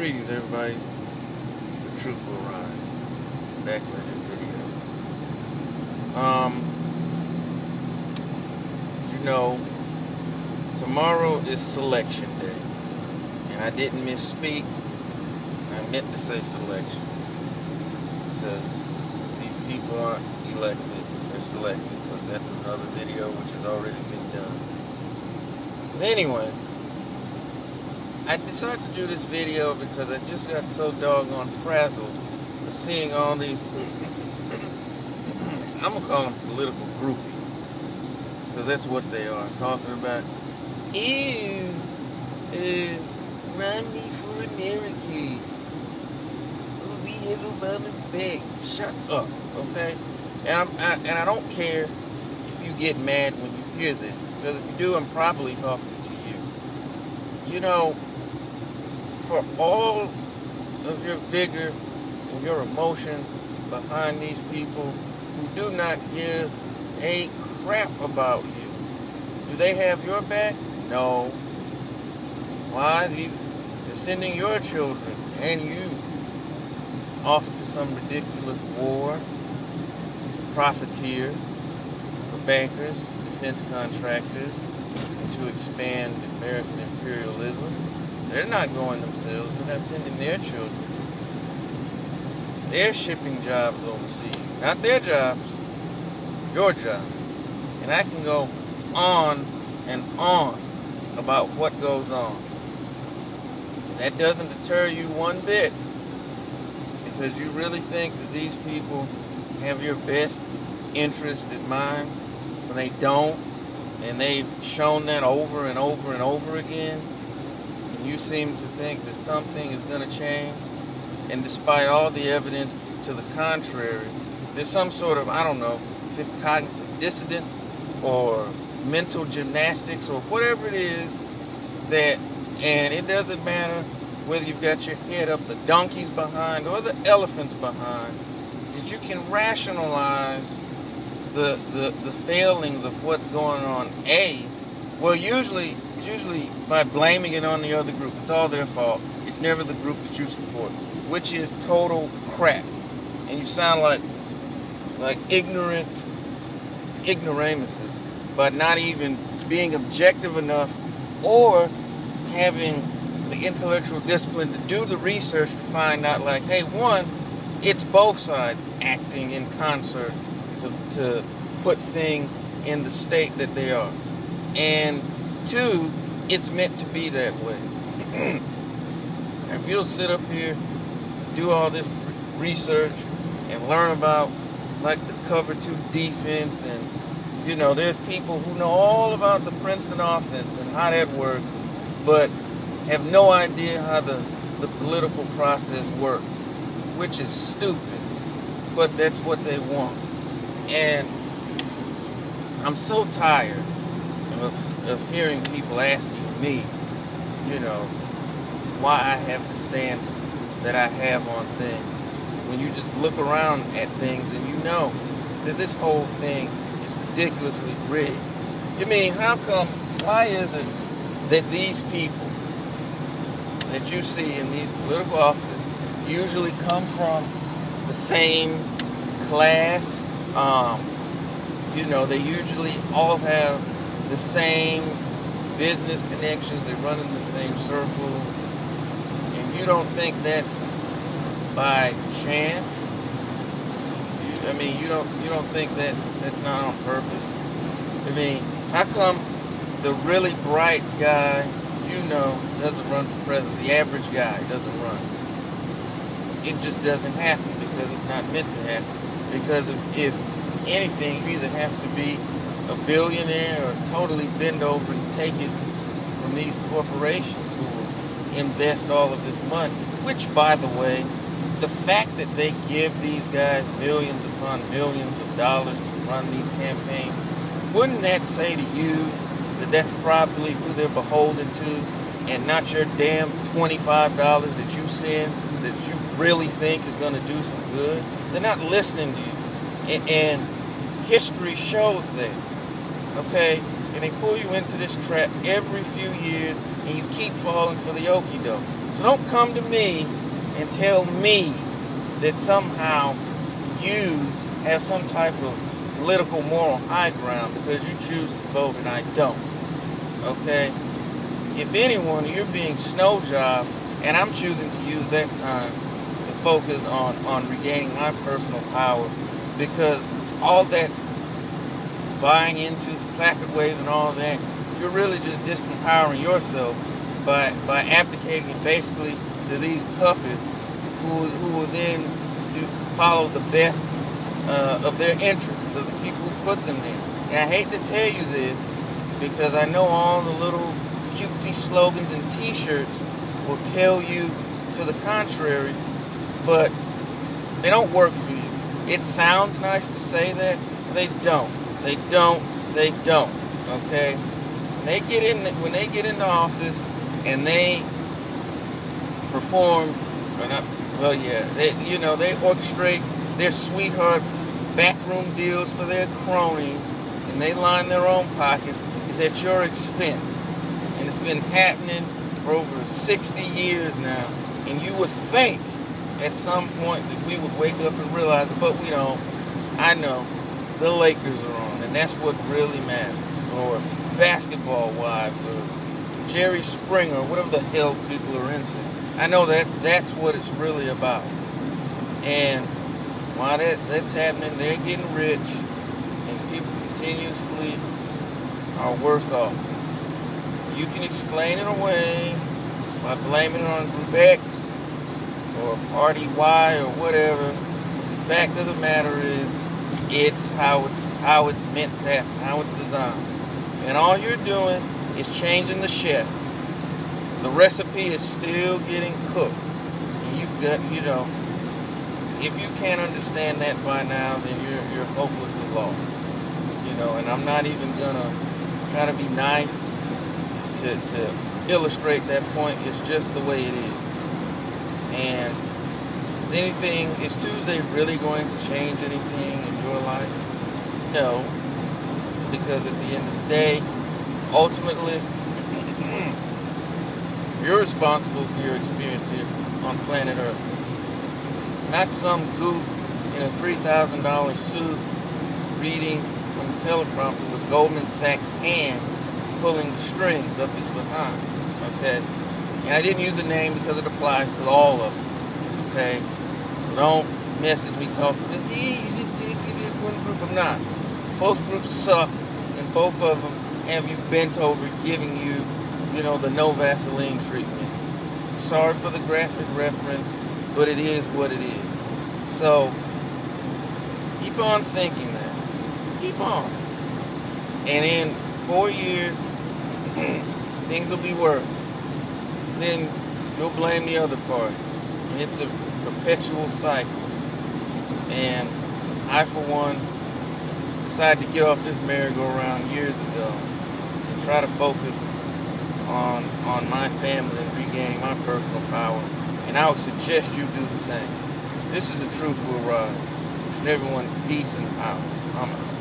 Greetings, everybody. The truth will rise. Back with a new video. Tomorrow is selection day, and I didn't misspeak. I meant to say selection because these people aren't elected; they're selected. But that's another video which has already been done. But anyway. I decided to do this video because I just got so doggone frazzled of seeing all these, I'm going to call them political groupies, because that's what they are, talking about, ew, Romney for America, we have Obama's back, shut up, okay? And I don't care if you get mad when you hear this, because if you do, I'm properly talking to you. You know, for all of your vigor and your emotion behind these people who do not give a crap about you. Do they have your back? No. Why? They're sending your children and you off to some ridiculous war to profiteer for bankers, defense contractors, and to expand American imperialism. They're not going themselves. They're not sending their children. They're shipping jobs overseas. Not their jobs. Your job. And I can go on and on about what goes on. That doesn't deter you one bit. Because you really think that these people have your best interest in mind when they don't. And they've shown that over and over and over again. You seem to think that something is going to change, and despite all the evidence to the contrary, there's some sort of, I don't know, if it's cognitive dissonance or mental gymnastics or whatever it is that, and it doesn't matter whether you've got your head up the donkey's behind or the elephant's behind, that you can rationalize the failings of what's going on. Well, usually by blaming it on the other group. It's all their fault. It's never the group that you support, which is total crap. And you sound like ignoramuses, but not even being objective enough or having the intellectual discipline to do the research to find out, like, hey, one, it's both sides acting in concert to put things in the state that they are. And two, it's meant to be that way. If you'll sit up here, do all this research, and learn about, like, the cover 2 defense, and, you know, there's people who know all about the Princeton offense and how that works, but have no idea how the political process works, which is stupid, but that's what they want. And I'm so tired of hearing people asking me, you know, why I have the stance that I have on things, when you just look around at things and you know that this whole thing is ridiculously rigged. I mean, why is it that these people that you see in these political offices usually come from the same class? You know, they usually all have the same business connections, they run in the same circles, and you don't think that's by chance? You don't think that's not on purpose? I mean, how come the really bright guy, you know, doesn't run for president? The average guy doesn't run. It just doesn't happen because it's not meant to happen. Because if anything, you either have to be a billionaire or totally bend over and take it from these corporations who will invest all of this money. Which, by the way, the fact that they give these guys millions upon millions of dollars to run these campaigns, wouldn't that say to you that that's probably who they're beholden to, and not your damn $25 that you send that you really think is going to do some good? They're not listening to you. And history shows that. Okay? And they pull you into this trap every few years and you keep falling for the okie doke. So don't come to me and tell me that somehow you have some type of political moral high ground because you choose to vote and I don't. Okay? If anyone, you're being snow jobbed, and I'm choosing to use that time to focus on regaining my personal power, because all that buying into the placard wave and all that, you're really just disempowering yourself by abdicating basically to these puppets who will then follow the best of their interests, of the people who put them there. And I hate to tell you this, because I know all the little cutesy slogans and t-shirts will tell you to the contrary, but they don't work for you. It sounds nice to say that, but they don't. They don't. Okay? When they get into office and they perform, or not, well, yeah, they orchestrate their sweetheart backroom deals for their cronies, and they line their own pockets. It's at your expense. And it's been happening for over 60 years now. And you would think at some point that we would wake up and realize it, but we don't. I know. The Lakers are on, and that's what really matters. Or Basketball Wives, or Jerry Springer, whatever the hell people are into. I know that's what it's really about. And while that's happening, they're getting rich, and people continuously are worse off. You can explain it away by blaming it on Group X or Party Y or whatever. The fact of the matter is, it's how it's meant to happen, how it's designed. And all you're doing is changing the chef. The recipe is still getting cooked. And you've got, if you can't understand that by now, then you're hopelessly lost. And I'm not even gonna try to be nice to illustrate that point. It's just the way it is. And is Tuesday really going to change anything in your life? No. Because at the end of the day, ultimately, you're responsible for your experience here on planet Earth. Not some goof in a $3,000 suit reading from the teleprompter with Goldman Sachs' hand pulling the strings up his behind. Okay? And I didn't use the name because it applies to all of them. Okay? So don't message me talking, you just did one group. I'm not. Both groups suck, and both of them have you bent over giving you, the no Vaseline treatment. Sorry for the graphic reference, but it is what it is. So, keep on thinking that. Keep on. And in 4 years, things will be worse. Then you'll blame the other party. And it's a perpetual cycle. And I, for one, decided to get off this merry-go-round years ago and try to focus on my family and regaining my personal power. And I would suggest you do the same. This is The Truth Will Rise. And everyone, peace and power. I'm out.